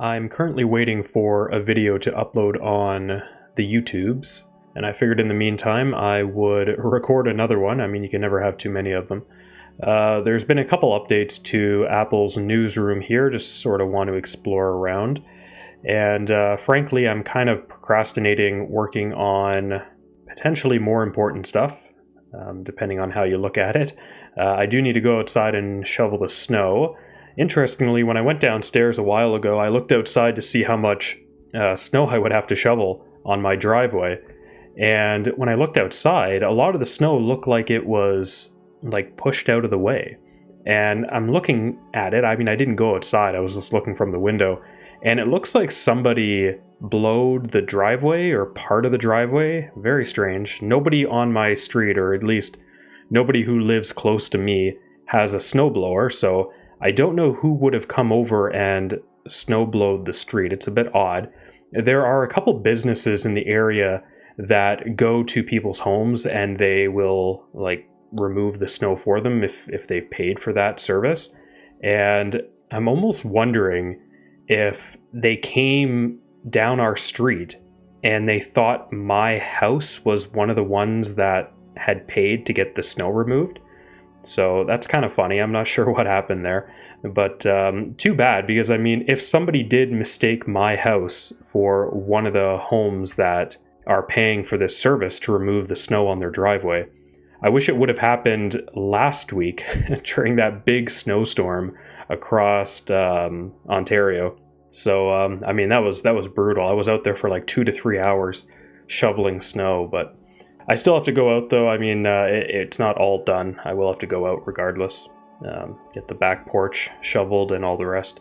I'm currently waiting for a video to upload on the YouTubes, and I figured in the meantime I would record another one. I mean, you can never have too many of them. There's been a couple updates to Apple's newsroom here, just sort of want to explore around. And frankly, I'm kind of procrastinating working on potentially more important stuff, depending on how you look at it. I do need to go outside and shovel the snow. Interestingly, when I went downstairs a while ago, I looked outside to see how much snow I would have to shovel on my driveway. And when I looked outside, a lot of the snow looked like it was pushed out of the way. And I'm looking at it. I mean, I didn't go outside. I was just looking from the window. And it looks like somebody blowed the driveway or part of the driveway. Very strange. Nobody on my street, or at least nobody who lives close to me, has a snowblower. So I don't know who would have come over and snowblowed the street. It's a bit odd. There are a couple businesses in the area that go to people's homes and they will remove the snow for them if they've paid for that service. And I'm almost wondering if they came down our street and they thought my house was one of the ones that had paid to get the snow removed. So that's kind of funny. I'm not sure what happened there, but too bad, because I mean, if somebody did mistake my house for one of the homes that are paying for this service to remove the snow on their driveway, I wish it would have happened last week during that big snowstorm across Ontario. So I mean, that was brutal. I was out there for 2 to 3 hours shoveling snow, but I still have to go out though. I mean, it's not all done. I will have to go out regardless. Get the back porch shoveled and all the rest.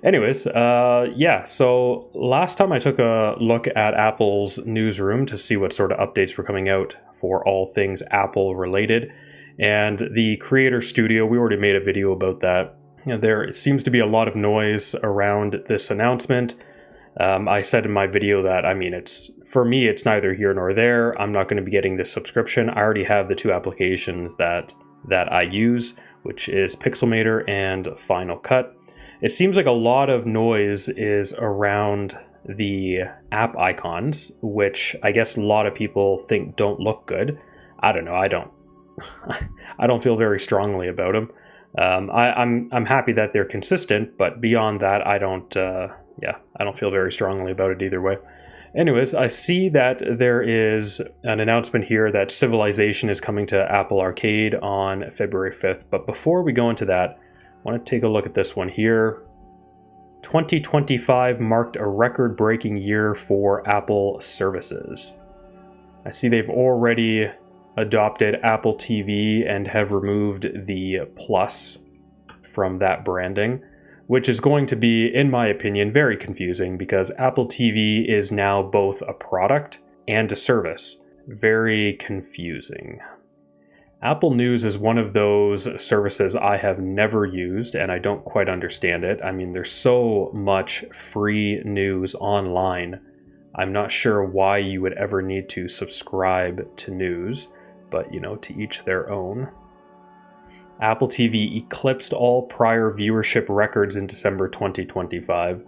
Anyways, yeah, so last time I took a look at Apple's newsroom to see what sort of updates were coming out for all things Apple related. And the Creator Studio, we already made a video about that. There seems to be a lot of noise around this announcement. I said in my video that, I mean, for me, it's neither here nor there. I'm not going to be getting this subscription. I already have the two applications that I use, which is Pixelmator and Final Cut. It seems like a lot of noise is around the app icons, which I guess a lot of people think don't look good. I don't know. I don't feel very strongly about them. I'm happy that they're consistent, but beyond that, I don't feel very strongly about it either way. Anyways, I see that there is an announcement here that Civilization is coming to Apple Arcade on February 5th. But before we go into that, I want to take a look at this one here. 2025 marked a record-breaking year for Apple services. I see they've already adopted Apple TV and have removed the plus from that branding, which is going to be, in my opinion, very confusing because Apple TV is now both a product and a service. Very confusing. Apple News is one of those services I have never used, and I don't quite understand it. I mean, there's so much free news online. I'm not sure why you would ever need to subscribe to news, but, to each their own. Apple TV eclipsed all prior viewership records in December 2025.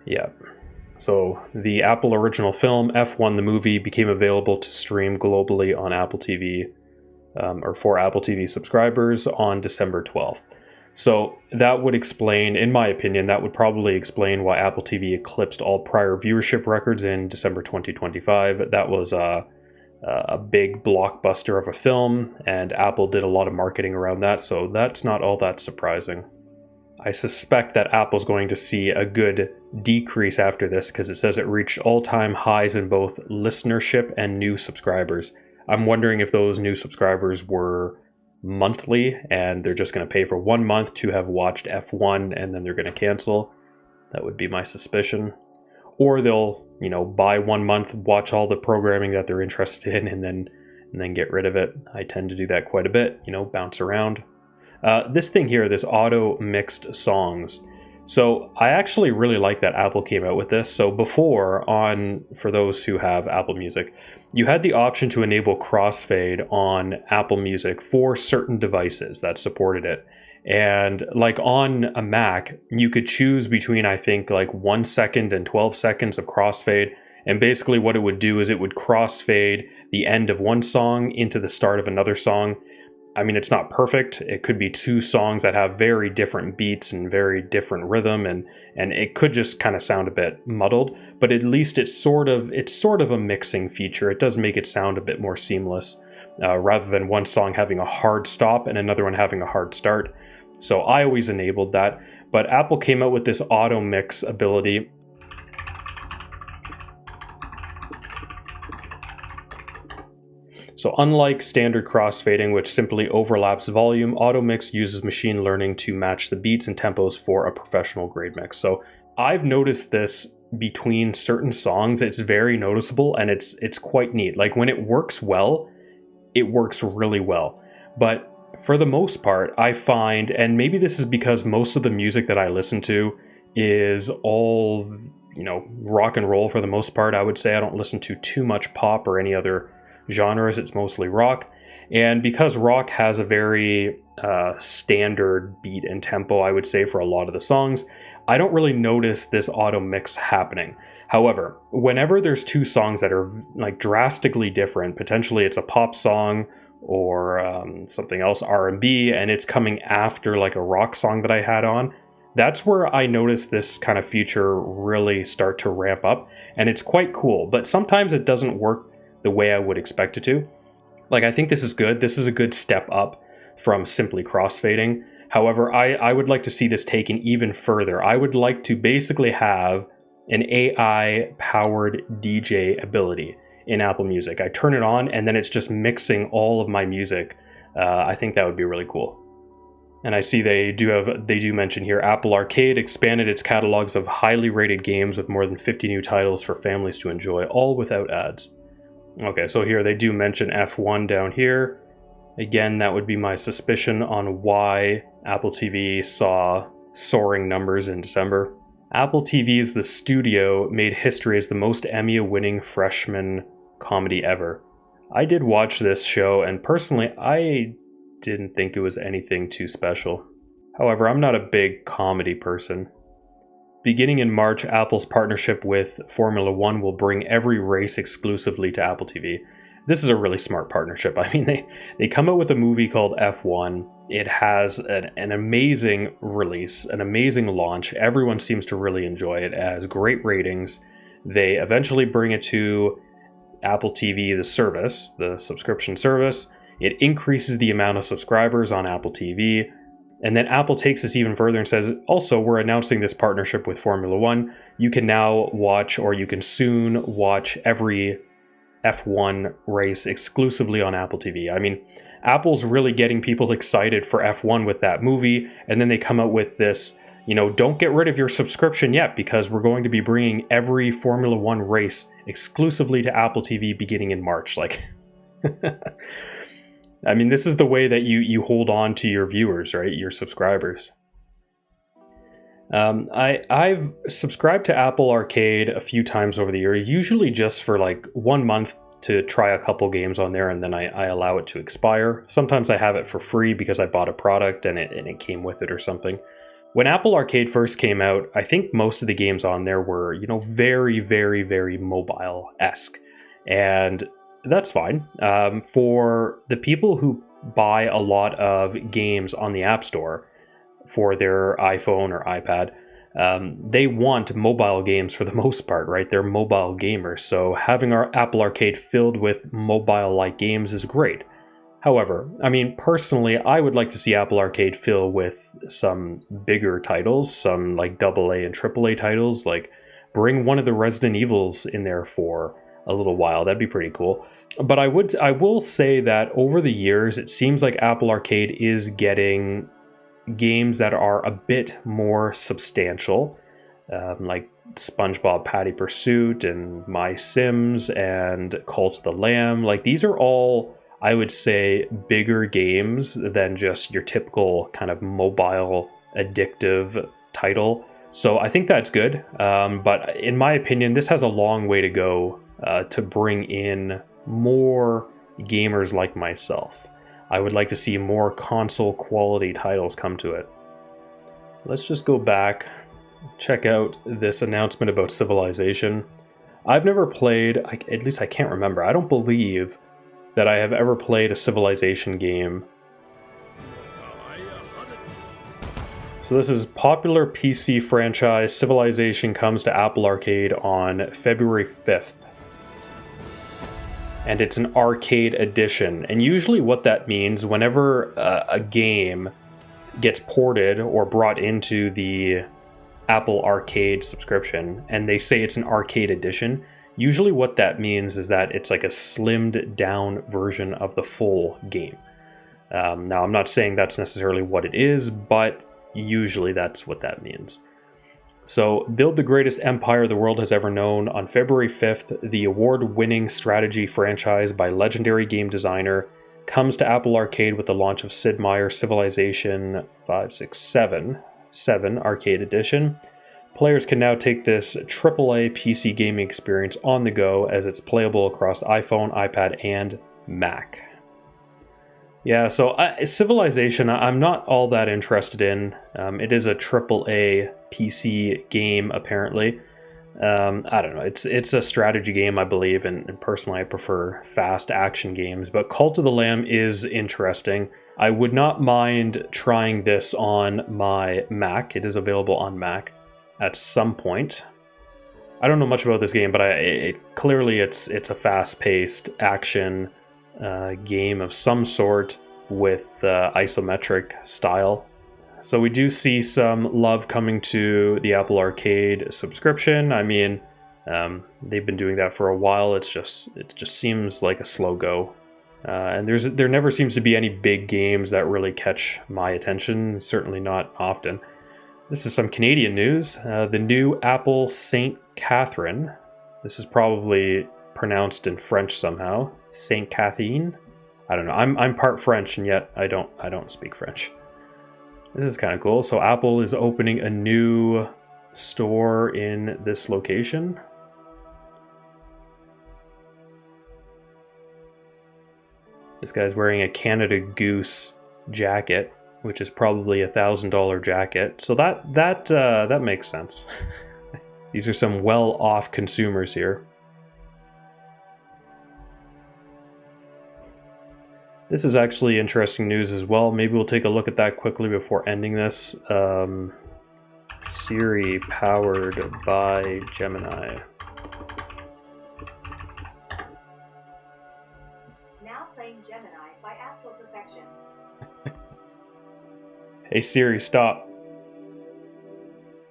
Yep. So the Apple original film, F1 the movie, became available to stream globally on Apple TV, or for Apple TV subscribers on December 12th. So that would explain, in my opinion, that would probably explain why Apple TV eclipsed all prior viewership records in December 2025. That was a big blockbuster of a film, and Apple did a lot of marketing around that, so that's not all that surprising. I suspect that Apple's going to see a good decrease after this because it says it reached all-time highs in both listenership and new subscribers. I'm wondering if those new subscribers were monthly and they're just going to pay for 1 month to have watched F1 and then they're going to cancel. That would be my suspicion. Or they'll, buy 1 month, watch all the programming that they're interested in, and then get rid of it. I tend to do that quite a bit, bounce around. This thing here, this auto mixed songs. So I actually really like that Apple came out with this. So before, for those who have Apple Music, you had the option to enable crossfade on Apple Music for certain devices that supported it. And like on a Mac, you could choose between, I think, like 1 second and 12 seconds of crossfade. And basically what it would do is it would crossfade the end of one song into the start of another song. I mean, it's not perfect. It could be two songs that have very different beats and very different rhythm, and it could just kind of sound a bit muddled, but at least it's sort of a mixing feature. It does make it sound a bit more seamless, rather than one song having a hard stop and another one having a hard start. So I always enabled that, but Apple came out with this auto mix ability. So unlike standard crossfading, which simply overlaps volume, auto mix uses machine learning to match the beats and tempos for a professional grade mix. So I've noticed this between certain songs. It's very noticeable, and it's quite neat. Like when it works well, it works really well. But for the most part, I find, and maybe this is because most of the music that I listen to is all, rock and roll for the most part. I would say I don't listen to too much pop or any other genres. It's mostly rock. And because rock has a very standard beat and tempo, I would say, for a lot of the songs, I don't really notice this auto mix happening. However, whenever there's two songs that are like drastically different, potentially it's a pop song or something else, R&B, and it's coming after like a rock song that I had on, that's where I notice this kind of feature really start to ramp up, and it's quite cool. But sometimes it doesn't work the way I would expect it to. Like, I think this is good. This is a good step up from simply crossfading. However, I would like to see this taken even further. I would like to basically have an AI-powered DJ ability in Apple Music. I turn it on, and then it's just mixing all of my music. I think that would be really cool. And I see they do mention here, Apple Arcade expanded its catalogs of highly rated games with more than 50 new titles for families to enjoy, all without ads. Okay, so here they do mention F1 down here. Again, that would be my suspicion on why Apple TV saw soaring numbers in December. Apple TV's The Studio made history as the most Emmy-winning freshman comedy ever. I did watch this show, and personally, I didn't think it was anything too special. However, I'm not a big comedy person. Beginning in March, Apple's partnership with Formula One will bring every race exclusively to Apple TV. This is a really smart partnership. I mean, they come out with a movie called F1. It has an amazing release, an amazing launch. Everyone seems to really enjoy it. It has great ratings. They eventually bring it to Apple TV, the service, the subscription service. It increases the amount of subscribers on Apple TV. And then Apple takes this even further and says, also, we're announcing this partnership with Formula One. You can now watch, or you can soon watch, every F1 race exclusively on Apple TV. I mean, Apple's really getting people excited for F1 with that movie. And then they come out with this, don't get rid of your subscription yet, because we're going to be bringing every Formula One race exclusively to Apple TV beginning in March. Like, I mean, this is the way that you hold on to your viewers, right? Your subscribers. I've subscribed to Apple Arcade a few times over the year, usually just for like 1 month to try a couple games on there, and then I allow it to expire. Sometimes I have it for free because I bought a product and it came with it or something. When Apple Arcade first came out, I think most of the games on there were, very, very, very mobile-esque. And that's fine. For the people who buy a lot of games on the App Store for their iPhone or iPad, they want mobile games for the most part, right? They're mobile gamers. So having our Apple Arcade filled with mobile-like games is great. However, I mean, personally, I would like to see Apple Arcade fill with some bigger titles, some like AA and AAA titles, like bring one of the Resident Evils in there for a little while. That'd be pretty cool. But I will say that over the years, it seems like Apple Arcade is getting games that are a bit more substantial, like SpongeBob Patty Pursuit and My Sims and Cult of the Lamb. Like, these are all, I would say, bigger games than just your typical kind of mobile addictive title. So I think that's good. But in my opinion, this has a long way to go to bring in more gamers like myself. I would like to see more console quality titles come to it. Let's just go back, check out this announcement about Civilization. I've never played, at least I can't remember, I don't believe that I have ever played a Civilization game. So this is popular PC franchise. Civilization comes to Apple Arcade on February 5th. And it's an arcade edition. And usually what that means, whenever a game gets ported or brought into the Apple Arcade subscription, and they say it's an arcade edition, usually what that means is that it's like a slimmed down version of the full game. Now, I'm not saying that's necessarily what it is, but usually that's what that means. So, build the greatest empire the world has ever known. On February 5th, the award-winning strategy franchise by legendary game designer comes to Apple Arcade with the launch of Sid Meier's Civilization 7 Arcade Edition. Players can now take this AAA PC gaming experience on the go as it's playable across iPhone, iPad, and Mac. Yeah, so Civilization, I'm not all that interested in. It is a AAA PC game, apparently. I don't know, it's a strategy game, I believe, and personally I prefer fast action games, but Cult of the Lamb is interesting. I would not mind trying this on my Mac. It is available on Mac at some point. I don't know much about this game, but clearly it's a fast-paced action game of some sort with isometric style. So we do see some love coming to the Apple Arcade subscription. I mean, they've been doing that for a while. It just seems like a slow go. And there never seems to be any big games that really catch my attention, certainly not often. This is some Canadian news. The new Apple St. Catherine. This is probably pronounced in French somehow. St. Catherine? I don't know. I'm part French, and yet I don't speak French. This is kind of cool. So Apple is opening a new store in this location. This guy's wearing a Canada Goose jacket, which is probably $1,000 jacket. So that makes sense. These are some well-off consumers here. This is actually interesting news as well. Maybe we'll take a look at that quickly before ending this. Siri powered by Gemini. Now playing Gemini by Astral Perfection. Hey Siri, stop.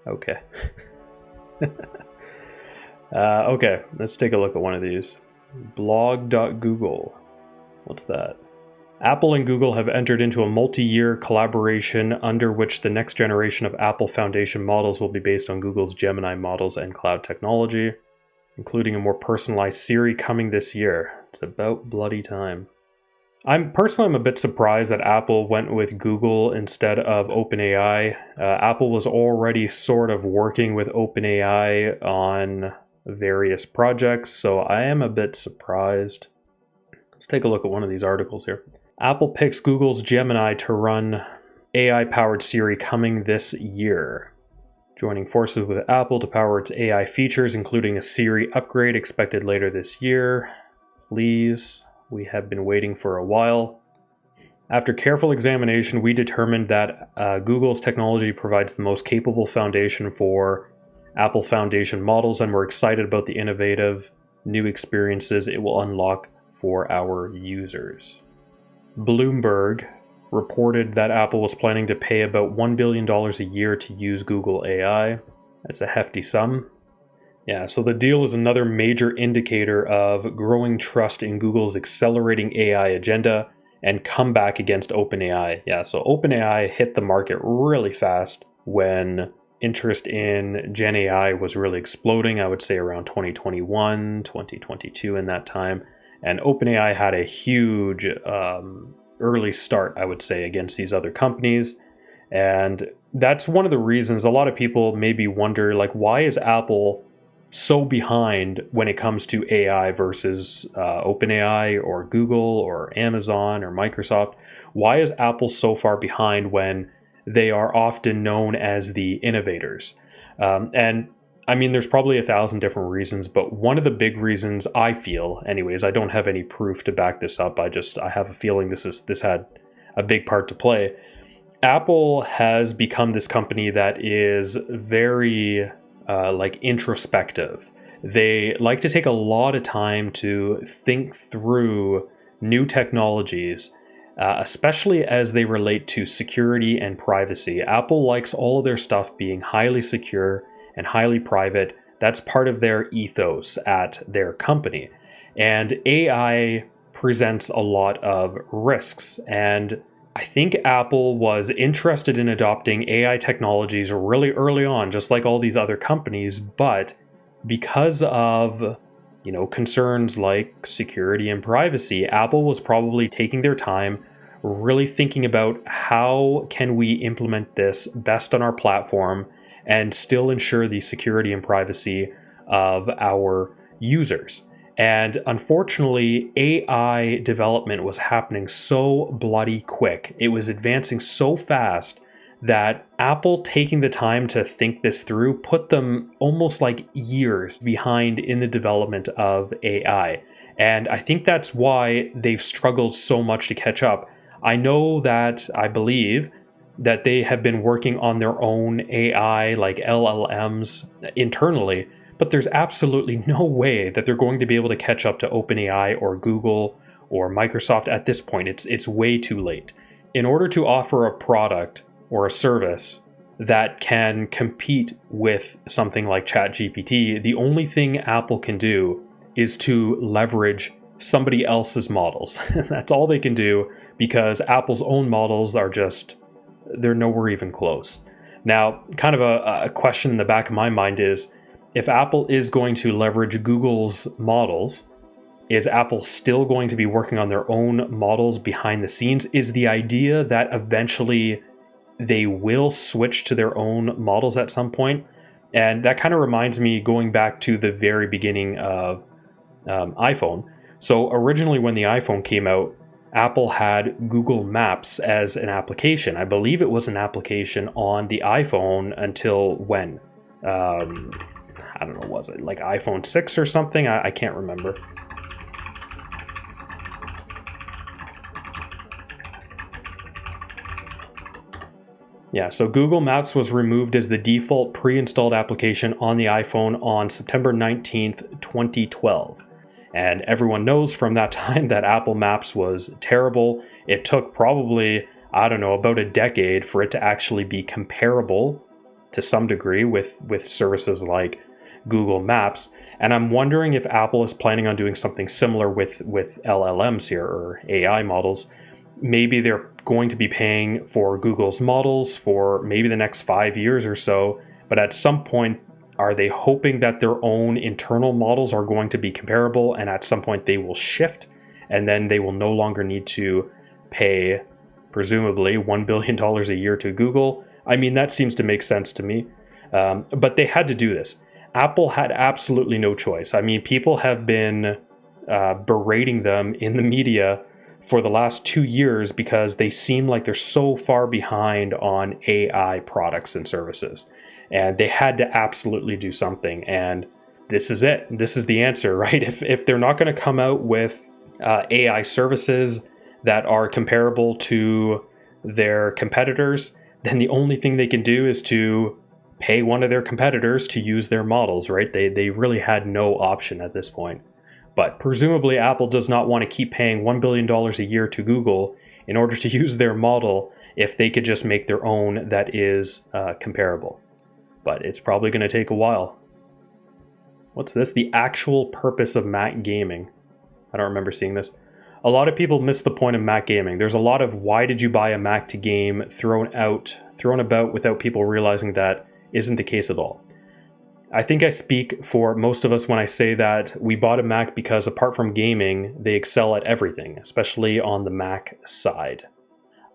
Okay. Okay, let's take a look at one of these. Blog.google. What's that? Apple and Google have entered into a multi-year collaboration under which the next generation of Apple Foundation models will be based on Google's Gemini models and cloud technology, including a more personalized Siri coming this year. It's about bloody time. I'm a bit surprised that Apple went with Google instead of OpenAI. Apple was already sort of working with OpenAI on various projects, so I am a bit surprised. Let's take a look at one of these articles here. Apple picks Google's Gemini to run AI-powered Siri coming this year. Joining forces with Apple to power its AI features, including a Siri upgrade expected later this year. Please, we have been waiting for a while. After careful examination, we determined that Google's technology provides the most capable foundation for Apple Foundation models, and we're excited about the innovative new experiences it will unlock for our users. Bloomberg reported that Apple was planning to pay about $1 billion a year to use Google AI. That's a hefty sum. Yeah, so the deal is another major indicator of growing trust in Google's accelerating AI agenda and comeback against OpenAI. Yeah, so OpenAI hit the market really fast when interest in Gen AI was really exploding, I would say around 2021, 2022 in that time. And OpenAI had a huge early start, I would say, against these other companies. And that's one of the reasons a lot of people maybe wonder, like, why is Apple so behind when it comes to AI versus OpenAI or Google or Amazon or Microsoft? Why is Apple so far behind when they are often known as the innovators? And I mean, there's probably 1,000 different reasons, but one of the big reasons I feel, anyways, I don't have any proof to back this up. I have a feeling this had a big part to play. Apple has become this company that is very introspective. They like to take a lot of time to think through new technologies, especially as they relate to security and privacy. Apple likes all of their stuff being highly secure and highly private. That's part of their ethos at their company. And AI presents a lot of risks. And I think Apple was interested in adopting AI technologies really early on, just like all these other companies, but because of concerns like security and privacy, Apple was probably taking their time, really thinking about how can we implement this best on our platform and still ensure the security and privacy of our users. And unfortunately, AI development was happening so bloody quick. It was advancing so fast that Apple taking the time to think this through put them almost like years behind in the development of AI. And I think that's why they've struggled so much to catch up. I believe that they have been working on their own AI, like LLMs, internally, but there's absolutely no way that they're going to be able to catch up to OpenAI or Google or Microsoft at this point. It's way too late. In order to offer a product or a service that can compete with something like ChatGPT, the only thing Apple can do is to leverage somebody else's models. That's all they can do, because Apple's own models they're nowhere even close. Now, kind of a question in the back of my mind is, if Apple is going to leverage Google's models, is Apple still going to be working on their own models behind the scenes? Is the idea that eventually they will switch to their own models at some point? And that kind of reminds me, going back to the very beginning of iPhone. So originally when the iPhone came out, Apple had Google Maps as an application. I believe it was an application on the iPhone until when? I don't know, was it like iPhone 6 or something? I can't remember. Yeah, so Google Maps was removed as the default pre-installed application on the iPhone on September 19th, 2012. And everyone knows from that time that Apple Maps was terrible. It took probably, about a decade for it to actually be comparable to some degree with services like Google Maps. And I'm wondering if Apple is planning on doing something similar with LLMs here, or AI models. Maybe they're going to be paying for Google's models for maybe the next 5 years or so, but at some point, are they hoping that their own internal models are going to be comparable, and at some point they will shift, and then they will no longer need to pay, presumably, $1 billion a year to Google? I mean, that seems to make sense to me. But they had to do this. Apple had absolutely no choice. I mean, people have been berating them in the media for the last 2 years because they seem like they're so far behind on AI products and services. And they had to absolutely do something. And this is it. This is the answer, right? If they're not going to come out with AI services that are comparable to their competitors, then the only thing they can do is to pay one of their competitors to use their models, right? They really had no option at this point. But presumably Apple does not want to keep paying $1 billion a year to Google in order to use their model if they could just make their own that is comparable. But it's probably going to take a while. What's this? The actual purpose of Mac gaming. I don't remember seeing this. A lot of people miss the point of Mac gaming. There's a lot of why did you buy a Mac to game thrown about without people realizing that isn't the case at all. I think I speak for most of us when I say that we bought a Mac because apart from gaming, they excel at everything, especially on the Mac side.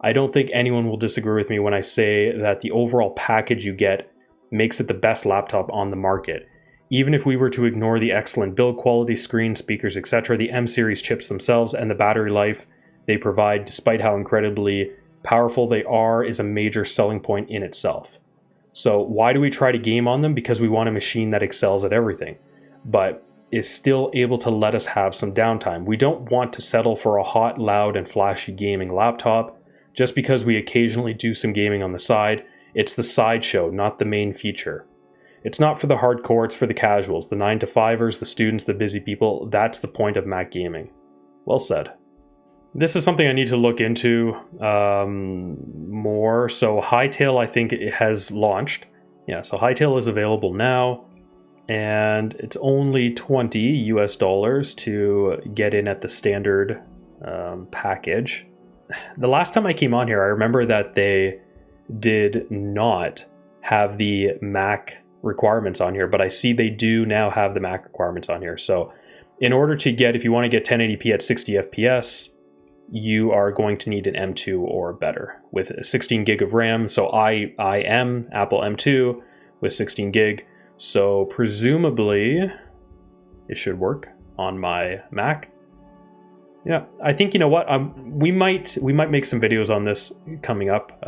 I don't think anyone will disagree with me when I say that the overall package you get makes it the best laptop on the market. Even if we were to ignore the excellent build quality, screen, speakers, etc., the M-series chips themselves and the battery life they provide, despite how incredibly powerful they are, is a major selling point in itself. So why do we try to game on them? Because we want a machine that excels at everything, but is still able to let us have some downtime. We don't want to settle for a hot, loud, and flashy gaming laptop just because we occasionally do some gaming on the side. It's the sideshow, not the main feature. It's not for the hardcore, it's for the casuals, the 9-to-5ers, the students, the busy people. That's the point of Mac gaming. Well said. This is something I need to look into more. So Hytale, I think it has launched. Yeah, so Hytale is available now, and it's only $20 US to get in at the standard package. The last time I came on here, I remember that they did not have the Mac requirements on here, but I see they do now have the Mac requirements on here. So in order to get, if you want to get 1080p at 60 FPS, you are going to need an M2 or better with 16 gig of RAM. So I am Apple M2 with 16 gig. So presumably it should work on my Mac. Yeah, I think, you know what, we might make some videos on this coming up.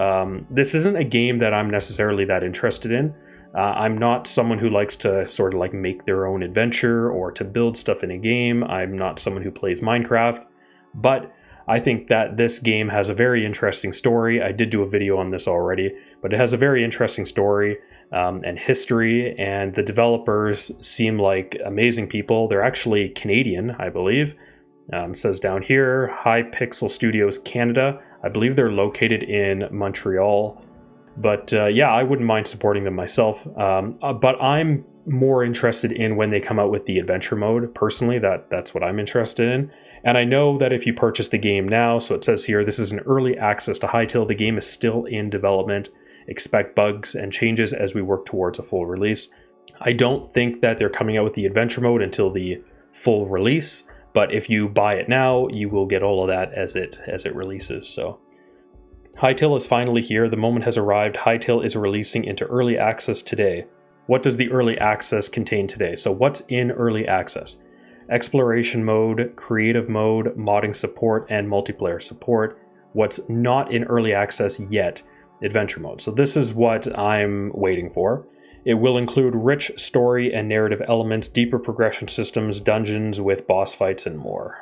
This isn't a game that I'm necessarily that interested in. I'm not someone who likes to sort of like make their own adventure or to build stuff in a game. I'm not someone who plays Minecraft, but I think that this game has a very interesting story. I did do a video on this already, but it has a very interesting story and history, and the developers seem like amazing people. They're actually Canadian, I believe. It says down here, Hypixel Studios Canada. I believe they're located in Montreal. But yeah, I wouldn't mind supporting them myself. But I'm more interested in when they come out with the adventure mode. Personally, that's what I'm interested in. And I know that if you purchase the game now, so it says here, this is an early access to Hytale. The game is still in development. Expect bugs and changes as we work towards a full release. I don't think that they're coming out with the adventure mode until the full release. But if you buy it now, you will get all of that as it releases. So Hytale is finally here. The moment has arrived. Hytale is releasing into early access today. What does the early access contain today? So what's in early access? Exploration mode, creative mode, modding support, and multiplayer support. What's not in early access yet? Adventure mode. So this is what I'm waiting for. It will include rich story and narrative elements, deeper progression systems, dungeons with boss fights, and more.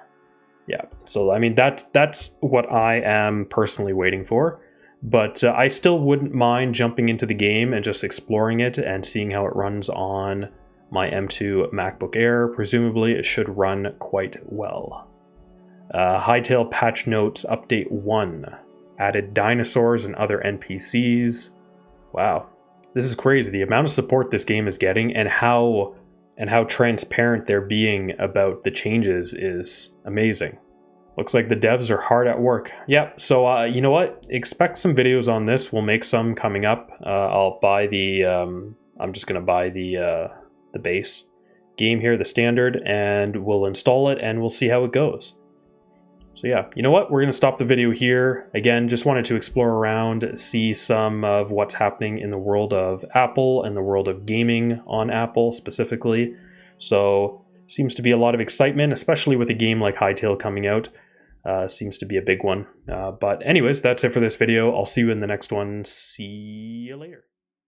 Yeah, so I mean, that's what I am personally waiting for. But I still wouldn't mind jumping into the game and just exploring it and seeing how it runs on my M2 MacBook Air. Presumably, it should run quite well. Hytale patch notes update 1. Added dinosaurs and other NPCs. Wow. This is crazy. The amount of support this game is getting and how transparent they're being about the changes is amazing. Looks like the devs are hard at work. Yep. So you know what? Expect some videos on this. We'll make some coming up. I'll buy the. I'm just gonna buy the base game here, the standard, and we'll install it and we'll see how it goes. So yeah, you know what? We're going to stop the video here. Again, just wanted to explore around, see some of what's happening in the world of Apple and the world of gaming on Apple specifically. So seems to be a lot of excitement, especially with a game like Hytale coming out. Seems to be a big one. But anyways, that's it for this video. I'll see you in the next one. See you later.